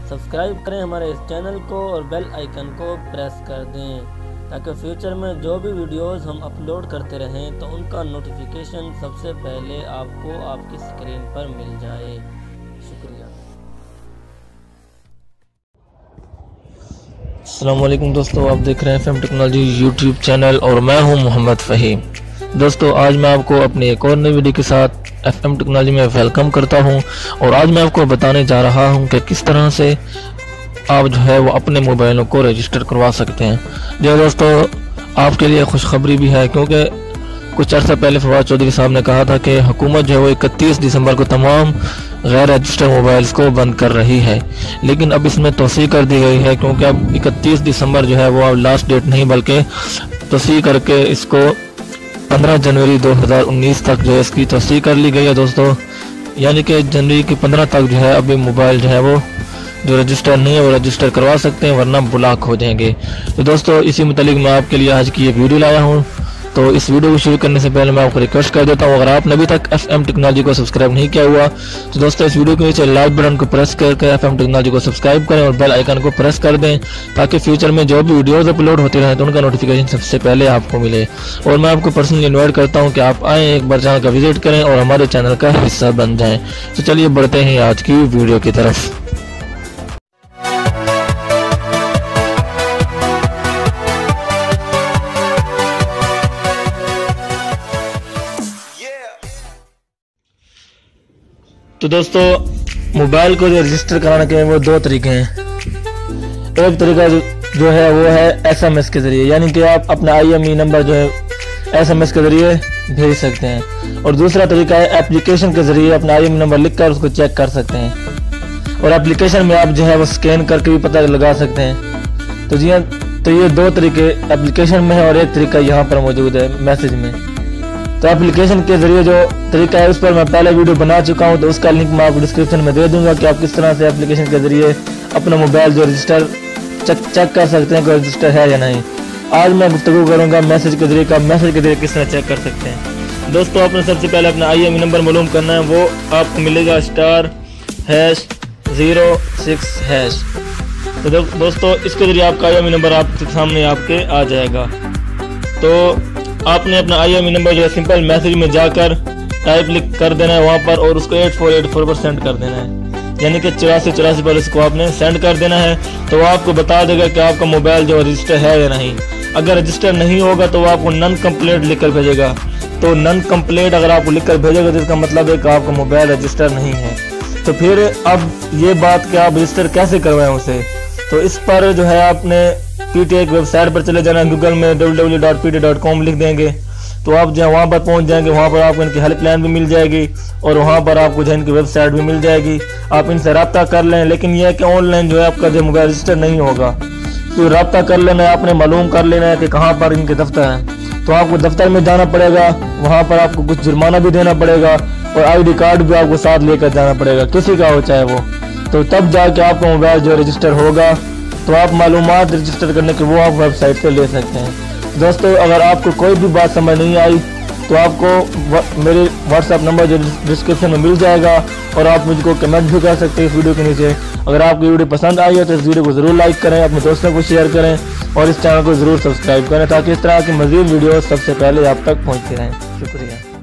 Subscribe करें हमारे इस चैनल को और बेल आइकन को प्रेस कर दें ताकि फ्यूचर में जो भी वीडियोस हम अपलोड करते रहें तो उनका नोटिफिकेशन सबसे पहले आपको आपकी स्क्रीन पर मिल जाए। शुक्रिया। अस्सलाम वालेकुम दोस्तों, आप देख रहे हैं FM टेक्नोलॉजी यूट्यूब चैनल और मैं हूं मोहम्मद फ़हीम। दोस्तों आज मैं आपको अपनी एक और नई वीडियो के साथ FM टेक्नोलॉजी में वेलकम करता हूं और आज मैं आपको बताने जा रहा हूं कि किस तरह से आप जो है वो अपने मोबाइलों को रजिस्टर करवा सकते हैं। जो दोस्तों आपके लिए खुशखबरी भी है, क्योंकि कुछ अर्सा पहले फवाद चौधरी साहब ने कहा था कि हुकूमत जो है वो 31 दिसंबर को तमाम गैर रजिस्टर्ड मोबाइल्स को बंद कर रही है, लेकिन अब इसमें तोसी कर दी गई है, क्योंकि अब 31 दिसंबर जो है वो अब लास्ट डेट नहीं बल्कि तोसी करके इसको 15 जनवरी 2019 तक जो है इसकी तोसी कर ली गई है दोस्तों। यानी कि जनवरी की 15 तक जो है अभी मोबाइल जो है वो जो रजिस्टर नहीं है वो रजिस्टर करवा सकते हैं, वरना ब्लॉक हो जाएंगे। तो दोस्तों इसी मुतालिक मैं आपके लिए आज की एक वीडियो लाया हूँ। तो इस वीडियो को शुरू करने से पहले मैं आपको रिक्वेस्ट कर देता हूँ, अगर आपने अभी तक FM टेक्नोलॉजी को सब्सक्राइब नहीं किया हुआ तो दोस्तों इस वीडियो के नीचे लाइक बटन को प्रेस करके FM टेक्नोलॉजी को सब्सक्राइब करें और बेल आइकन को प्रेस कर दें ताकि फ्यूचर में जो भी वीडियोस अपलोड होती रहे तो उनका नोटिफिकेशन सबसे पहले आपको मिले। और मैं आपको पर्सनली इन्वाइट करता हूँ कि आप आएँ, एक बार चैनल का विजिट करें और हमारे चैनल का हिस्सा बन जाएँ। तो चलिए बढ़ते हैं आज की वीडियो की तरफ। तो दोस्तों मोबाइल को जो रजिस्टर कराने के वो दो तरीके हैं। एक तरीका जो है वो है SMS के जरिए, यानी कि आप अपना IMEI नंबर जो है SMS के जरिए भेज सकते हैं, और दूसरा तरीका है एप्लीकेशन के जरिए अपना IMEI नंबर लिखकर उसको चेक कर सकते हैं, और एप्लीकेशन में आप जो है वो स्कैन करके भी पता लगा सकते हैं। तो जी हाँ, तो ये दो तरीके एप्लीकेशन में है और एक तरीका यहाँ पर मौजूद है मैसेज में। तो एप्लीकेशन के जरिए जो तरीका है उस पर मैं पहले वीडियो बना चुका हूं, तो उसका लिंक मैं आपको डिस्क्रिप्शन में दे दूंगा कि आप किस तरह से एप्लीकेशन के जरिए अपना मोबाइल जो रजिस्टर चेक कर सकते हैं कि रजिस्टर है या नहीं। आज मैं गुफ्तगू करूंगा मैसेज के जरिए का, मैसेज के जरिए किस तरह चेक कर सकते हैं। दोस्तों आपने सबसे पहले अपना IMEI नंबर मालूम करना है, वो आपको मिलेगा *#06#। तो दोस्तों इसके जरिए आपका IMEI नंबर आपके सामने आपके आ जाएगा। तो आपने अपना IMEI नंबर जो है सिंपल मैसेज में जाकर टाइप लिख कर देना है वहाँ पर, और उसको 8484 पर सेंड कर देना है, यानी कि 8484 पर इसको आपने सेंड कर देना है। तो वो आपको बता देगा कि आपका मोबाइल जो रजिस्टर है या नहीं। अगर रजिस्टर नहीं होगा तो वो आपको नन कंप्लीट लिख कर भेजेगा। तो नन कंप्लीट अगर आपको लिख कर भेजेगा तो इसका मतलब है कि आपका मोबाइल रजिस्टर नहीं है। तो फिर अब ये बात कि आप रजिस्टर कैसे करवाएं उसे, तो इस पर जो है आपने PTA की वेबसाइट पर चले जाना, गूगल में www.pta.com लिख देंगे तो आप जो है वहाँ पर पहुँच जाएंगे। वहाँ पर आपको इनकी हेल्पलाइन भी मिल जाएगी और वहाँ पर आपको जो इनकी वेबसाइट भी मिल जाएगी, आप इनसे रब्ता कर लें। लेकिन यह है कि ऑनलाइन जो है आपका जो मोबाइल रजिस्टर नहीं होगा, तो रब्ता कर लेना है, आपने मालूम कर लेना है कि कहाँ पर इनके दफ्तर हैं। तो आपको दफ्तर में जाना पड़ेगा, वहाँ पर आपको कुछ जुर्माना भी देना पड़ेगा और ID कार्ड भी आपको साथ लेकर जाना पड़ेगा, किसी का हो चाहे वो। तो तब जाके आपका मोबाइल जो रजिस्टर होगा, तो आप मालूमात रजिस्टर करने के वो आप वेबसाइट से ले सकते हैं। दोस्तों अगर आपको कोई भी बात समझ नहीं आई तो आपको मेरे WhatsApp नंबर जो डिस्क्रिप्शन में मिल जाएगा, और आप मुझको कमेंट भी कर सकते हैं इस वीडियो के नीचे। अगर आपको वीडियो पसंद आई हो तो इस वीडियो को ज़रूर लाइक करें, अपने दोस्तों को शेयर करें और इस चैनल को ज़रूर सब्सक्राइब करें ताकि इस तरह की मज़ीद वीडियो सबसे पहले आप तक पहुँचती रहें। शुक्रिया।